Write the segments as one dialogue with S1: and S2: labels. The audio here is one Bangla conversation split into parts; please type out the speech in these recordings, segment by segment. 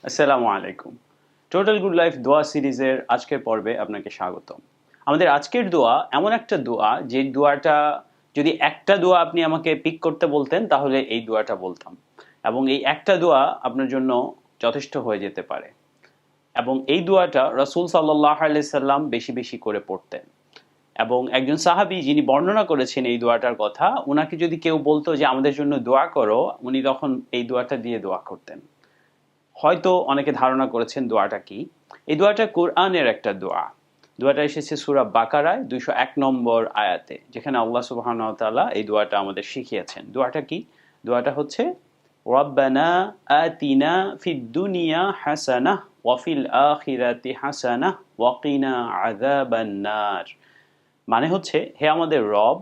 S1: আসসালামু আলাইকুম। টোটাল গুড লাইফ দোয়া সিরিজের আজকের পর্বে আপনাকে স্বাগতম। আমাদের আজকের দোয়া এমন একটা দোয়া, যে দোয়াটা যদি একটা দোয়া আপনি আমাকে পিক করতে বলতেন তাহলে এই দোয়াটা বলতাম, এবং এই একটা দোয়া আপনার জন্য যথেষ্ট হয়ে যেতে পারে। এবং এই দোয়াটা রাসূল সাল্লাল্লাহু আলাইহি সাল্লাম বেশি বেশি করে পড়তেন। এবং একজন সাহাবী যিনি বর্ণনা করেছেন এই দোয়াটার কথা, উনাকে যদি কেউ বলতো যে আমাদের জন্য দোয়া করো, উনি তখন এই দোয়াটা দিয়ে দোয়া করতেন। হয়তো অনেকে ধারণা করেছেন দোয়াটা কি। এই দোয়াটা কোরআনের একটা দোয়া। দোয়াটা এসেছে সূরা বাকারায় 201 নম্বর আয়াতে, যেখানে আল্লাহ সুবহানাহু ওয়া তাআলা এই দোয়াটা আমাদের শিখিয়েছেন। দোয়াটা কি? দোয়াটা হচ্ছে রব্বানা আতিনা ফিদ দুনিয়া হাসানাহ ওয়া ফিল আখিরাতি হাসানাহ ওয়া কিনা আযাবান নার। মানে হচ্ছে, হে আমাদের রব,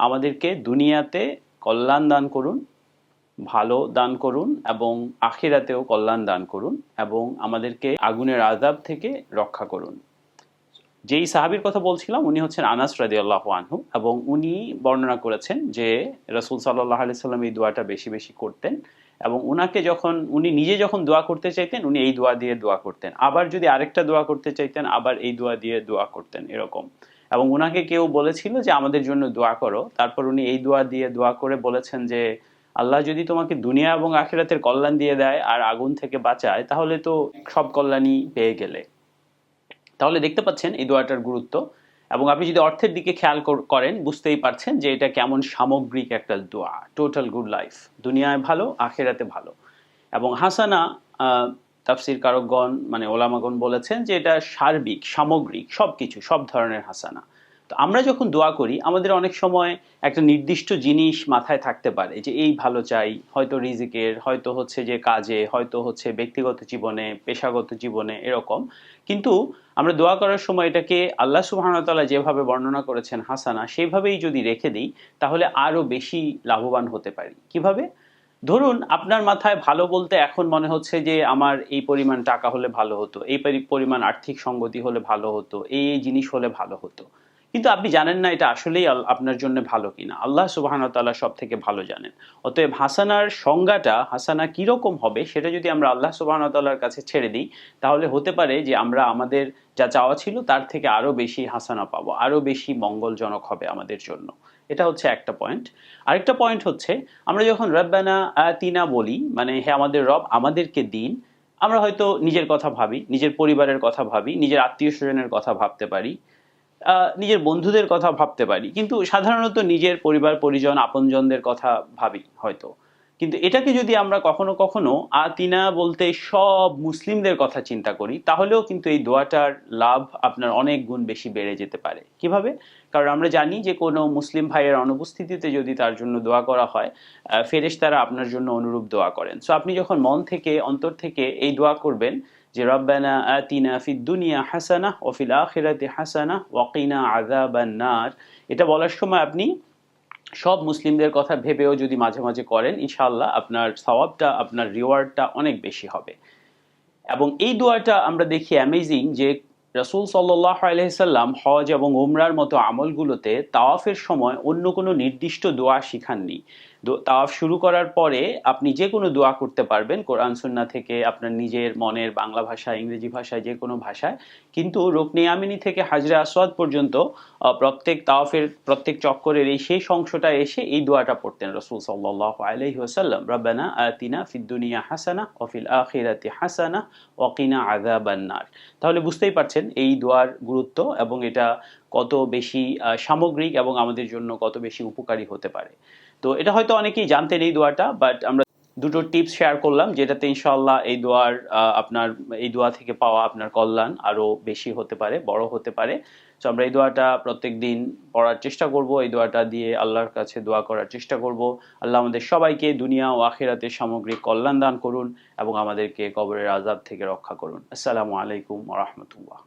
S1: আমাদেরকে দুনিয়াতে কল্যাণ দান করুন, ভালো দান করুন, এবং আখিরাতেও কল্যাণ দান করুন, এবং আমাদেরকে আগুনের আযাব থেকে রক্ষা করুন। যেই সাহাবীর কথা বলছিলাম উনি হচ্ছেন আনাস রাদিয়াল্লাহু আনহু, এবং উনি বর্ণনা করেছেন যে রাসূল সাল্লাল্লাহু আলাইহি সাল্লাম এই দোয়াটা বেশি বেশি করতেন। এবং উনাকে যখন উনি নিজে যখন দোয়া করতে চাইতেন, উনি এই দোয়া দিয়ে দোয়া করতেন। আবার যদি আরেকটা দোয়া করতে চাইতেন, আবার এই দোয়া দিয়ে দোয়া করতেন, এরকম। এবং উনাকে কেউ বলেছিল যে আমাদের জন্য দোয়া করো, তারপর উনি এই দোয়া দিয়ে দোয়া করে বলেছেন যে আল্লাহ যদি তোমাকে দুনিয়া এবং আখিরাতের কল্যাণ দিয়ে দেয় আর আগুন থেকে বাঁচায়, তাহলে তো সব কল্যাণই পেয়ে গেলে। তাহলে দেখতে পাচ্ছেন এই দোয়াটার গুরুত্ব। এবং আপনি যদি অর্থের দিকে খেয়াল করেন, বুঝতেই পারছেন যে এটা কেমন সামগ্রিক একটা দোয়া। টোটাল গুড লাইফ, দুনিয়ায় ভালো, আখেরাতে ভালো। এবং হাসানা, তাফসির কারকগণ মানে ওলামাগণ বলেছেন যে এটা সার্বিক, সামগ্রিক, সবকিছু, সব ধরনের হাসানা। তো আমরা যখন দোয়া করি, আমাদের অনেক সময় একটা নির্দিষ্ট জিনিস মাথায় থাকতে পারে যে এই ভালো চাই, হয়তো রিজিকের, হয়তো হচ্ছে যে কাজে, হয়তো হচ্ছে ব্যক্তিগত জীবনে, পেশাগত জীবনে, এরকম। কিন্তু আমরা দোয়া করার সময় এটাকে আল্লাহ সুবহানাহু ওয়া তাআলা যেভাবে বর্ণনা করেছেন হাসানা, সেইভাবেই যদি রেখে দিই, তাহলে আরো বেশি লাভবান হতে পারি। কিভাবে? ধরুন আপনার মাথায় ভালো বলতে এখন মনে হচ্ছে যে আমার এই পরিমাণ টাকা হলে ভালো হতো, এই পরিমাণ আর্থিক সঙ্গতি হলে ভালো হতো, এই জিনিস হলে ভালো হতো। কিন্তু আপনি জানেন না এটা আসলেই আপনার জন্য ভালো কিনা। আল্লাহ সুবহানাহু ওয়া তাআলা সব থেকে ভালো জানেন। অতএব হাসানার সংজ্ঞাটা, হাসানা কিরকম হবে, সেটা যদি আমরা আল্লাহ সুবহানাহু ওয়া তাআলার কাছে ছেড়ে দিই, তাহলে হতে পারে যে আমরা আমাদের যা চাওয়া ছিল তার থেকে আরো বেশি হাসানা পাবো, আরো বেশি মঙ্গলজনক হবে আমাদের জন্য। এটা হচ্ছে একটা পয়েন্ট। আরেকটা পয়েন্ট হচ্ছে, আমরা যখন রব্বানা আতিনা বলি, মানে হে আমাদের রব, আমাদেরকে দিন, আমরা হয়তো নিজের কথা ভাবি, নিজের পরিবারের কথা ভাবি, নিজের আত্মীয় স্বজনের কথা ভাবতে পারি, নিজের বন্ধুদের কথা ভাবতে পারি, কিন্তু সাধারণত নিজের পরিবার পরিজন আপনজনদের কথা ভাবি হয়তো। কিন্তু এটাকে যদি আমরা কখনো কখনো আতিনা বলতে সব মুসলিমদের কথা চিন্তা করি, তাহলেও কিন্তু এই দোয়াটার লাভ আপনার অনেক গুণ বেশি বেড়ে যেতে পারে। কিভাবে? কারণ আমরা জানি যে কোনো মুসলিম ভাইয়ের অনুপস্থিতিতে যদি তার জন্য দোয়া করা হয়, ফেরেশতারা আপনার জন্য অনুরূপ দোয়া করেন। সো আপনি যখন মন থেকে, অন্তর থেকে এই দোয়া করবেন যে রব্বানা আতিনা ফিদ দুনিয়া হাসানাহ ওয়া ফিল আখিরাতি হাসানাহ ওয়া কিনা আযাবান নার, এটা বলার সময় আপনি সব মুসলিমদের কথা ভেবেও যদি মাঝে মাঝে করেন, ইনশাআল্লাহ আপনার সওয়াবটা, আপনার রিওয়ার্ডটা অনেক বেশি হবে। এবং এই দোয়াটা আমরা দেখি অ্যামেজিং, যে রাসূল সাল্লাল্লাহু আলাইহি সাল্লাম হজ এবং উমরার মতো আমলগুলোতে তাওয়াফের সময় অন্য কোনো নির্দিষ্ট দোয়া শিখাননি। তাওয়াফ শুরু করার পরে আপনি যে কোনো দোয়া করতে পারবেন কোরআন সুন্নাহ থেকে, আপনার নিজের মনের বাংলা ভাষা, ইংরেজি ভাষায়, যে কোনো ভাষায়। কিন্তু রুকনে ইয়ামিনী থেকে হাজরে আসওয়াদ পর্যন্ত প্রত্যেক তাওয়াফের প্রত্যেক চক্করের এই শেষ অংশটা এসে এই দোয়াটা পড়তেন রাসূল সাল্লাল্লাহু আলাইহি ওয়াসাল্লাম, রব্বানা আতিনা ফিদ দুনিয়া হাসানাহ ওয়া ফিল আখিরাতি হাসানাহ ওয়া কিনা আযাবান নার। তাহলে বুঝতেই পারছেন এই দোয়ার গুরুত্ব, এবং এটা কত বেশি সামগ্রিক, এবং আমাদের জন্য কত বেশি উপকারী হতে পারে। তো এটা হয়তো অনেকেই জানতেন এই দোয়াটা, বাট আমরা দুটো টিপস শেয়ার করলাম, যেটাতে ইনশাআল্লাহ এই দোয়ার আপনার এই দোয়া থেকে পাওয়া আপনার কল্যাণ আরো বেশি হতে পারে, বড় হতে পারে। তো আমরা এই দোয়াটা প্রত্যেক দিন পড়ার চেষ্টা করব, এই দোয়াটা দিয়ে আল্লাহর কাছে দোয়া করার চেষ্টা করব। আল্লাহ আমাদের সবাইকে দুনিয়া ও আখিরাতে সামগ্রিক কল্যাণ দান করুন, এবং আমাদেরকে কবরের আযাব থেকে রক্ষা করুন। আসসালামু আলাইকুম ওয়া রাহমাতুল্লাহ।